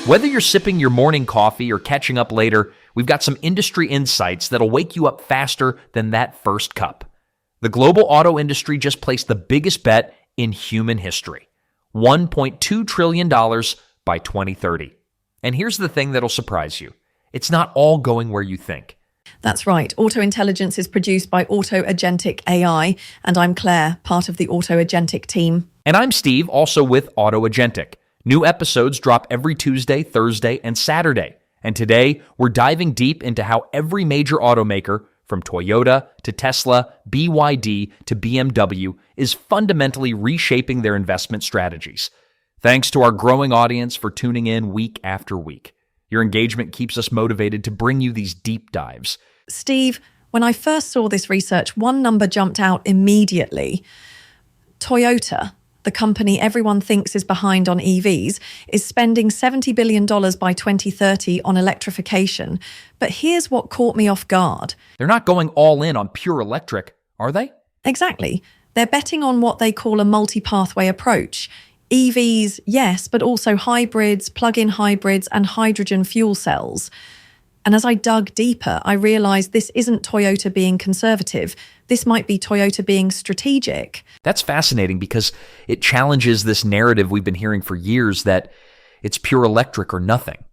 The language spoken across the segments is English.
Whether you're sipping your morning coffee or catching up later, we've got some industry insights that'll wake you up faster than that first cup. The global auto industry just placed the biggest bet in human history, $1.2 trillion by 2030. And here's the thing that'll surprise you. It's not all going where you think. That's right. Auto Intelligence is produced by Auto Agentic AI, and I'm Claire, part of the Auto Agentic team. And I'm Steve, also with Auto Agentic. New episodes drop every Tuesday, Thursday, and Saturday. And today, we're diving deep into how every major automaker, from Toyota to Tesla, BYD to BMW, is fundamentally reshaping their investment strategies. Thanks to our growing audience for tuning in week after week. Your engagement keeps us motivated to bring you these deep dives. Steve, when I first saw this research, one number jumped out immediately. Toyota, the company everyone thinks is behind on EVs, is spending $70 billion by 2030 on electrification. But here's what caught me off guard. They're not going all in on pure electric, are they? Exactly. They're betting on what they call a multi-pathway approach. EVs, yes, but also hybrids, plug-in hybrids, and hydrogen fuel cells. And as I dug deeper, I realized this isn't Toyota being conservative. This might be Toyota being strategic. That's fascinating because it challenges this narrative we've been hearing for years that it's pure electric or nothing.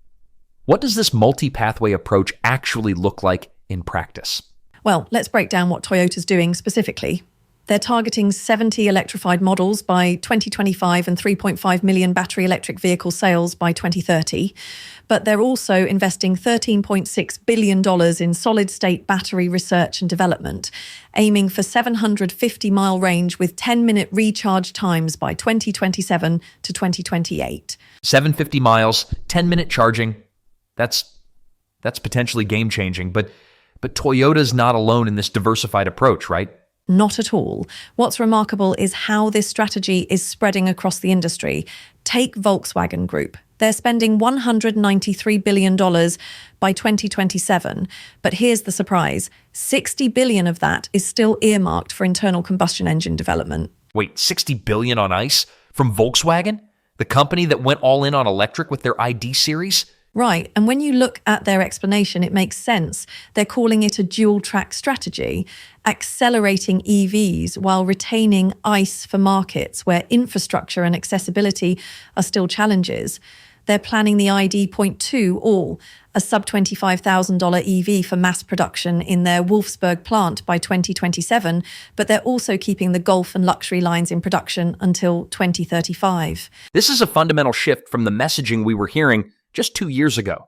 What does this multi-pathway approach actually look like in practice? Well, let's break down what Toyota's doing specifically. They're targeting 70 electrified models by 2025 and 3.5 million battery electric vehicle sales by 2030. But they're also investing $13.6 billion in solid-state battery research and development, aiming for 750-mile range with 10-minute recharge times by 2027 to 2028. 750 miles, 10-minute charging. That's potentially game-changing. But Toyota's not alone in this diversified approach, right? Not at all. What's remarkable is how this strategy is spreading across the industry. Take Volkswagen Group. They're spending $193 billion by 2027. But here's the surprise. $60 billion of that is still earmarked for internal combustion engine development. Wait, $60 billion on ICE? From Volkswagen? The company that went all in on electric with their ID series? Right, and when you look at their explanation, it makes sense. They're calling it a dual-track strategy, accelerating EVs while retaining ICE for markets where infrastructure and accessibility are still challenges. They're planning the ID.2 All, a sub-$25,000 EV for mass production in their Wolfsburg plant by 2027, but they're also keeping the Golf and luxury lines in production until 2035. This is a fundamental shift from the messaging we were hearing just 2 years ago.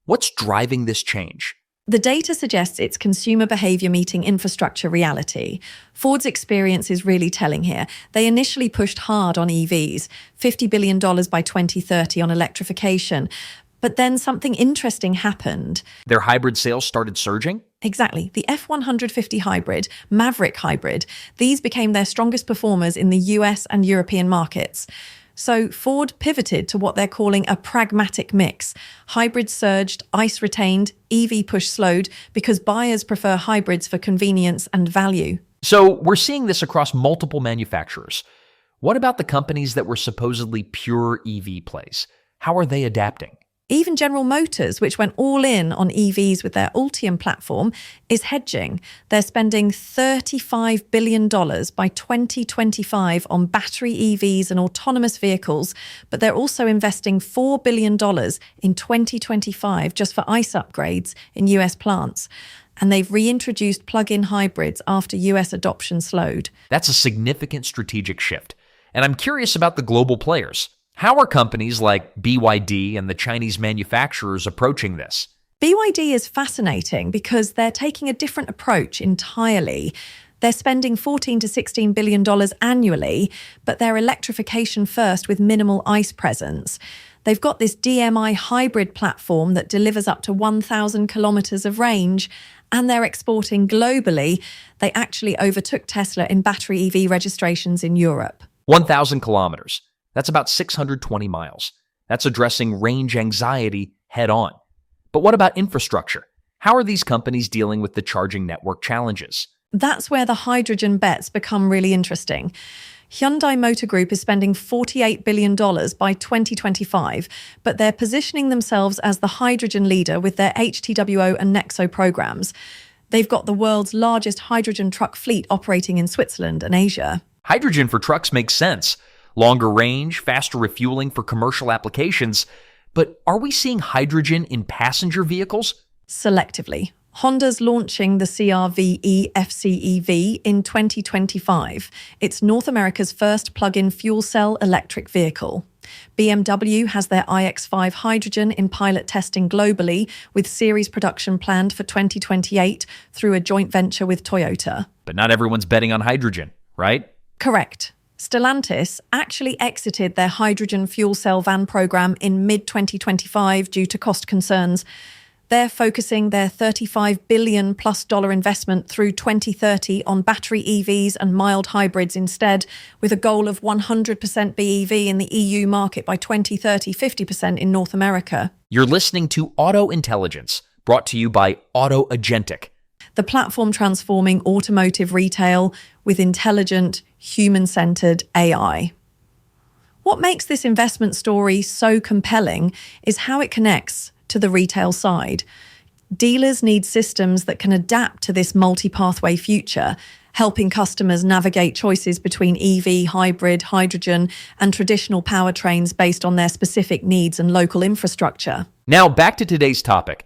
What's driving this change? The data suggests it's consumer behavior meeting infrastructure reality. Ford's experience is really telling here. They initially pushed hard on EVs, $50 billion by 2030 on electrification. But then something interesting happened. Their hybrid sales started surging? Exactly. The F-150 hybrid, Maverick hybrid, these became their strongest performers in the US and European markets. So Ford pivoted to what they're calling a pragmatic mix. Hybrid surged, ICE retained, EV push slowed because buyers prefer hybrids for convenience and value. So we're seeing this across multiple manufacturers. What about the companies that were supposedly pure EV plays? How are they adapting? Even General Motors, which went all in on EVs with their Ultium platform, is hedging. They're spending $35 billion by 2025 on battery EVs and autonomous vehicles, but they're also investing $4 billion in 2025 just for ICE upgrades in US plants. And they've reintroduced plug-in hybrids after US adoption slowed. That's a significant strategic shift. And I'm curious about the global players. How are companies like BYD and the Chinese manufacturers approaching this? BYD is fascinating because they're taking a different approach entirely. They're spending $14 to $16 billion annually, but they're electrification first with minimal ICE presence. They've got this DMI hybrid platform that delivers up to 1,000 kilometers of range, and they're exporting globally. They actually overtook Tesla in battery EV registrations in Europe. 1,000 kilometers. That's about 620 miles. That's addressing range anxiety head on. But what about infrastructure? How are these companies dealing with the charging network challenges? That's where the hydrogen bets become really interesting. Hyundai Motor Group is spending $48 billion by 2025, but they're positioning themselves as the hydrogen leader with their HTWO and Nexo programs. They've got the world's largest hydrogen truck fleet operating in Switzerland and Asia. Hydrogen for trucks makes sense. Longer range, faster refueling for commercial applications. But are we seeing hydrogen in passenger vehicles? Selectively. Honda's launching the CR-V FCEV in 2025. It's North America's first plug-in fuel cell electric vehicle. BMW has their iX5 hydrogen in pilot testing globally, with series production planned for 2028 through a joint venture with Toyota. But not everyone's betting on hydrogen, right? Correct. Stellantis actually exited their hydrogen fuel cell van program in mid-2025 due to cost concerns. They're focusing their $35 billion plus investment through 2030 on battery EVs and mild hybrids instead, with a goal of 100% BEV in the EU market by 2030, 50% in North America. You're listening to Auto Intelligence, brought to you by AutoAgentic, the platform transforming automotive retail with intelligent, human-centered AI. What makes this investment story so compelling is how it connects to the retail side. Dealers need systems that can adapt to this multi-pathway future, helping customers navigate choices between EV, hybrid, hydrogen, and traditional powertrains based on their specific needs and local infrastructure. Now, back to today's topic.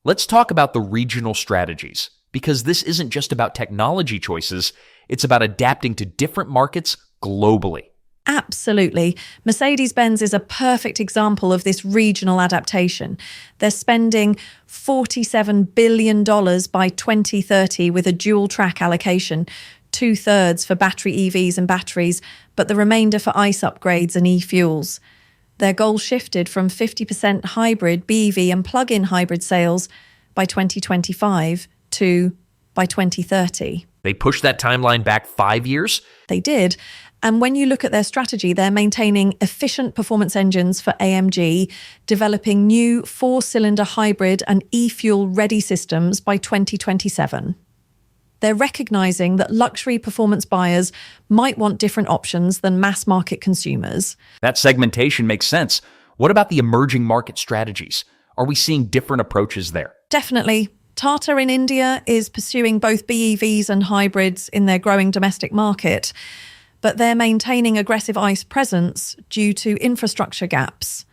Let's talk about the regional strategies, because this isn't just about technology choices, it's about adapting to different markets globally. Absolutely. Mercedes-Benz is a perfect example of this regional adaptation. They're spending $47 billion by 2030 with a dual-track allocation, 2/3 for battery EVs and batteries, but the remainder for ICE upgrades and e-fuels. Their goal shifted from 50% hybrid, BEV and plug-in hybrid sales by 2025 to by 2030. They pushed that timeline back 5 years? They did. And when you look at their strategy, they're maintaining efficient performance engines for AMG, developing new 4-cylinder hybrid and e-fuel ready systems by 2027. They're recognizing that luxury performance buyers might want different options than mass market consumers. That segmentation makes sense. What about the emerging market strategies? Are we seeing different approaches there? Definitely. Tata in India is pursuing both BEVs and hybrids in their growing domestic market, but they're maintaining aggressive ICE presence due to infrastructure gaps.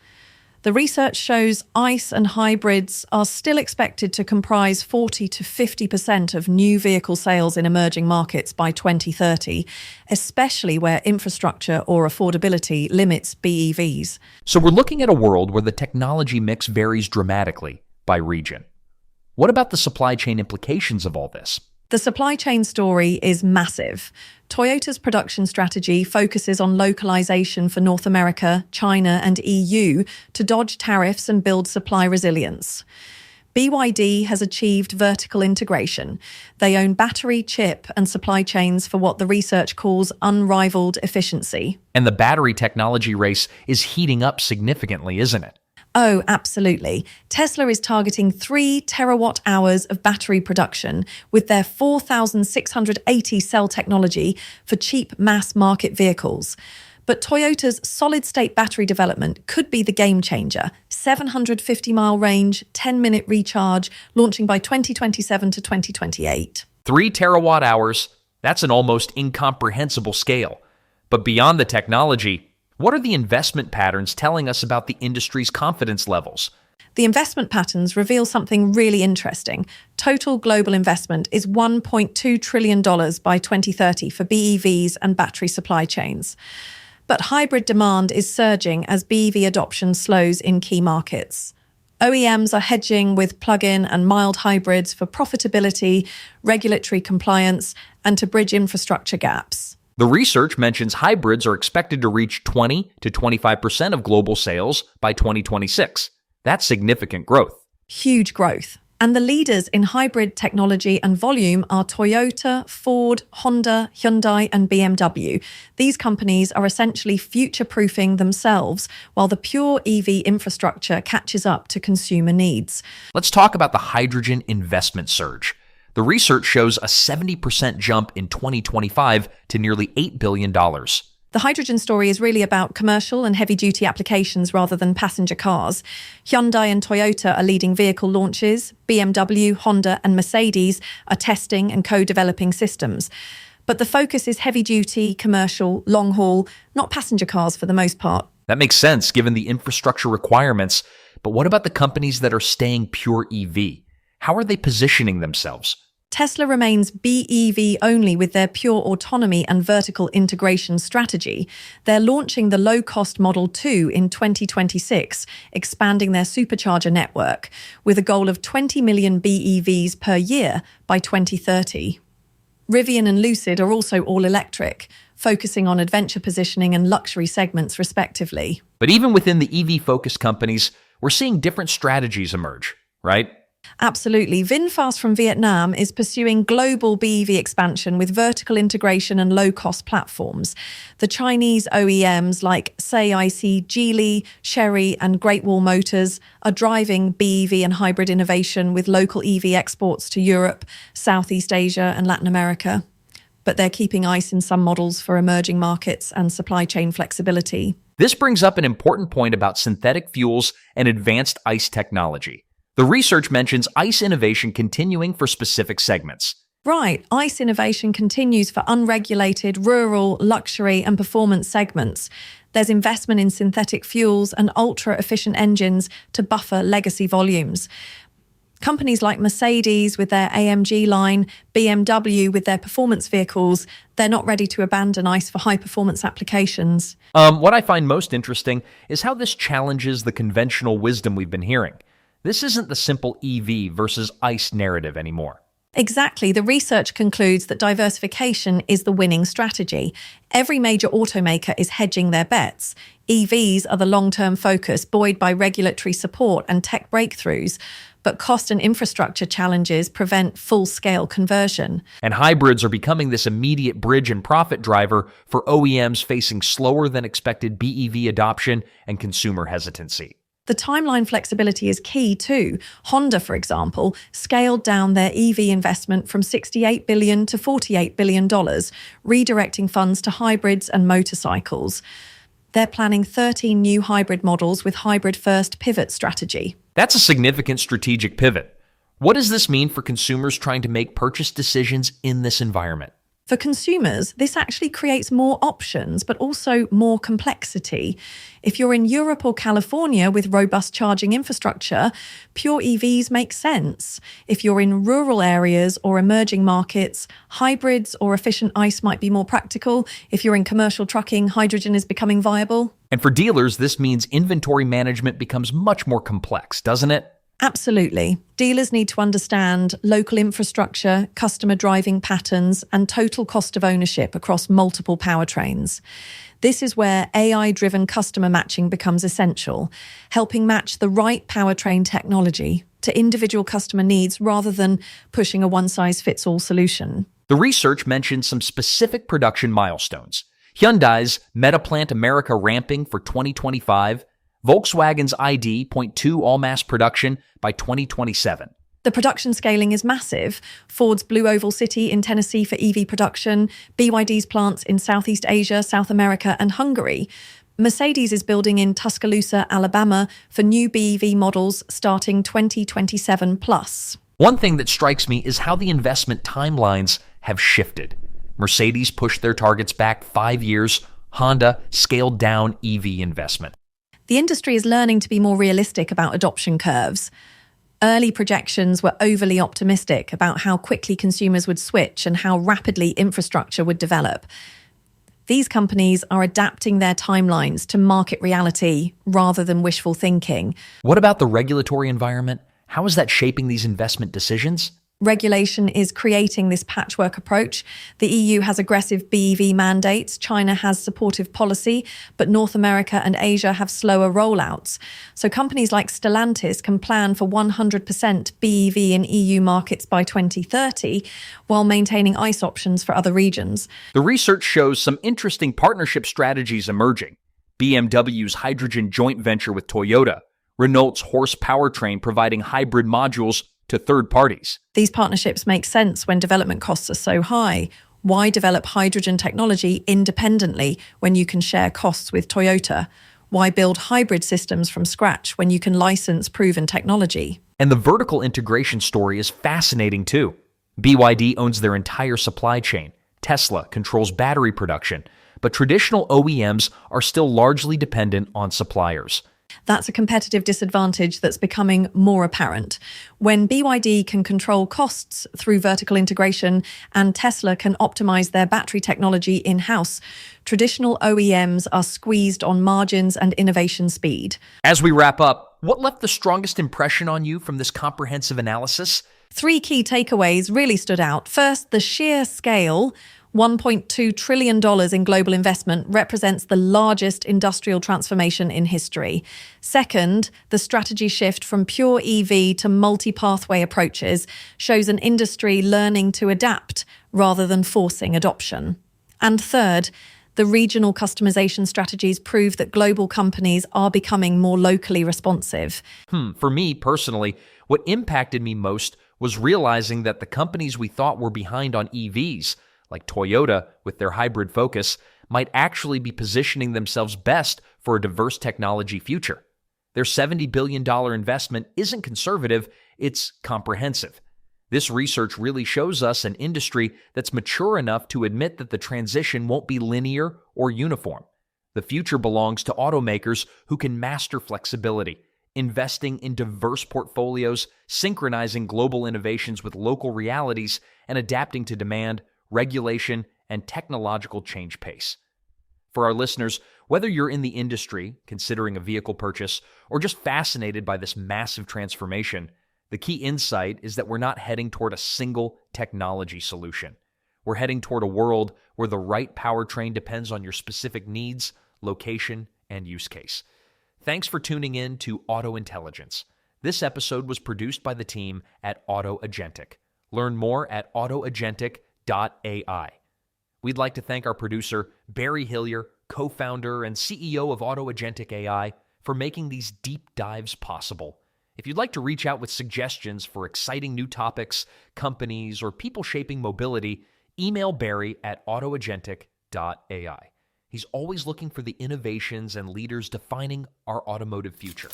The research shows ICE and hybrids are still expected to comprise 40 to 50% of new vehicle sales in emerging markets by 2030, especially where infrastructure or affordability limits BEVs. So we're looking at a world where the technology mix varies dramatically by region. What about the supply chain implications of all this? The supply chain story is massive. Toyota's production strategy focuses on localization for North America, China, and EU to dodge tariffs and build supply resilience. BYD has achieved vertical integration. They own battery, chip, and supply chains for what the research calls unrivaled efficiency. And the battery technology race is heating up significantly, isn't it? Oh, absolutely. Tesla is targeting 3 terawatt-hours of battery production with their 4,680 cell technology for cheap mass market vehicles. But Toyota's solid-state battery development could be the game changer. 750-mile range, 10-minute recharge, launching by 2027 to 2028. 3 terawatt hours, that's an almost incomprehensible scale. But beyond the technology, what are the investment patterns telling us about the industry's confidence levels? The investment patterns reveal something really interesting. Total global investment is $1.2 trillion by 2030 for BEVs and battery supply chains. But hybrid demand is surging as BEV adoption slows in key markets. OEMs are hedging with plug-in and mild hybrids for profitability, regulatory compliance, and to bridge infrastructure gaps. The research mentions hybrids are expected to reach 20 to 25% of global sales by 2026. That's significant growth. Huge growth. And the leaders in hybrid technology and volume are Toyota, Ford, Honda, Hyundai, and BMW. These companies are essentially future-proofing themselves while the pure EV infrastructure catches up to consumer needs. Let's talk about the hydrogen investment surge. The research shows a 70% jump in 2025 to nearly $8 billion. The hydrogen story is really about commercial and heavy-duty applications rather than passenger cars. Hyundai and Toyota are leading vehicle launches. BMW, Honda and Mercedes are testing and co-developing systems. But the focus is heavy-duty, commercial, long-haul, not passenger cars for the most part. That makes sense given the infrastructure requirements. But what about the companies that are staying pure EV? How are they positioning themselves? Tesla remains BEV only with their pure autonomy and vertical integration strategy. They're launching the low-cost Model 2 in 2026, expanding their supercharger network, with a goal of 20 million BEVs per year by 2030. Rivian and Lucid are also all-electric, focusing on adventure positioning and luxury segments respectively. But even within the EV-focused companies, we're seeing different strategies emerge, right? Absolutely. VinFast from Vietnam is pursuing global BEV expansion with vertical integration and low-cost platforms. The Chinese OEMs like SAIC, Geely, Chery and Great Wall Motors are driving BEV and hybrid innovation with local EV exports to Europe, Southeast Asia and Latin America. But they're keeping ICE in some models for emerging markets and supply chain flexibility. This brings up an important point about synthetic fuels and advanced ICE technology. The research mentions ICE innovation continuing for specific segments. Right, ICE innovation continues for unregulated, rural, luxury and performance segments. There's investment in synthetic fuels and ultra-efficient engines to buffer legacy volumes. Companies like Mercedes with their AMG line, BMW with their performance vehicles, they're not ready to abandon ICE for high-performance applications. What I find most interesting is how this challenges the conventional wisdom we've been hearing. This isn't the simple EV versus ICE narrative anymore. Exactly. The research concludes that diversification is the winning strategy. Every major automaker is hedging their bets. EVs are the long-term focus, buoyed by regulatory support and tech breakthroughs. But cost and infrastructure challenges prevent full-scale conversion. And hybrids are becoming this immediate bridge and profit driver for OEMs facing slower than expected BEV adoption and consumer hesitancy. The timeline flexibility is key too. Honda, for example, scaled down their EV investment from $68 billion to $48 billion, redirecting funds to hybrids and motorcycles. They're planning 13 new hybrid models with hybrid-first pivot strategy. That's a significant strategic pivot. What does this mean for consumers trying to make purchase decisions in this environment? For consumers, this actually creates more options, but also more complexity. If you're in Europe or California with robust charging infrastructure, pure EVs make sense. If you're in rural areas or emerging markets, hybrids or efficient ICE might be more practical. If you're in commercial trucking, hydrogen is becoming viable. And for dealers, this means inventory management becomes much more complex, doesn't it? Absolutely. Dealers need to understand local infrastructure, customer driving patterns, and total cost of ownership across multiple powertrains. This is where AI-driven customer matching becomes essential, helping match the right powertrain technology to individual customer needs rather than pushing a one-size-fits-all solution. The research mentions some specific production milestones. Hyundai's Metaplant America ramping for 2025, Volkswagen's ID.2 all-mass production by 2027. The production scaling is massive. Ford's Blue Oval City in Tennessee for EV production, BYD's plants in Southeast Asia, South America and Hungary. Mercedes is building in Tuscaloosa, Alabama for new BEV models starting 2027 plus. One thing that strikes me is how the investment timelines have shifted. Mercedes pushed their targets back 5 years. Honda scaled down EV investment. The industry is learning to be more realistic about adoption curves. Early projections were overly optimistic about how quickly consumers would switch and how rapidly infrastructure would develop. These companies are adapting their timelines to market reality rather than wishful thinking. What about the regulatory environment? How is that shaping these investment decisions? Regulation is creating this patchwork approach. The EU has aggressive BEV mandates, China has supportive policy, but North America and Asia have slower rollouts. So companies like Stellantis can plan for 100% BEV in EU markets by 2030, while maintaining ICE options for other regions. The research shows some interesting partnership strategies emerging. BMW's hydrogen joint venture with Toyota, Renault's horse powertrain providing hybrid modules to third parties. These partnerships make sense when development costs are so high. Why develop hydrogen technology independently when you can share costs with Toyota? Why build hybrid systems from scratch when you can license proven technology? And the vertical integration story is fascinating too. BYD owns their entire supply chain. Tesla controls battery production, but traditional OEMs are still largely dependent on suppliers. That's a competitive disadvantage that's becoming more apparent. When BYD can control costs through vertical integration and Tesla can optimize their battery technology in-house, traditional OEMs are squeezed on margins and innovation speed. As we wrap up, what left the strongest impression on you from this comprehensive analysis? 3 key takeaways really stood out. First, the sheer scale. $1.2 trillion in global investment represents the largest industrial transformation in history. Second, the strategy shift from pure EV to multi-pathway approaches shows an industry learning to adapt rather than forcing adoption. And third, the regional customization strategies prove that global companies are becoming more locally responsive. For me personally, what impacted me most was realizing that the companies we thought were behind on EVs, like Toyota with their hybrid focus, might actually be positioning themselves best for a diverse technology future. Their $70 billion investment isn't conservative, it's comprehensive. This research really shows us an industry that's mature enough to admit that the transition won't be linear or uniform. The future belongs to automakers who can master flexibility, investing in diverse portfolios, synchronizing global innovations with local realities, and adapting to demand, regulation, and technological change pace. For our listeners, whether you're in the industry, considering a vehicle purchase, or just fascinated by this massive transformation, the key insight is that we're not heading toward a single technology solution. We're heading toward a world where the right powertrain depends on your specific needs, location, and use case. Thanks for tuning in to Auto Intelligence. This episode was produced by the team at AutoAgentic. Learn more at autoagentic.ai. We'd like to thank our producer, Barry Hillier, co-founder and CEO of AutoAgentic AI, for making these deep dives possible. If you'd like to reach out with suggestions for exciting new topics, companies, or people shaping mobility, email Barry at autoagentic.ai. He's always looking for the innovations and leaders defining our automotive future.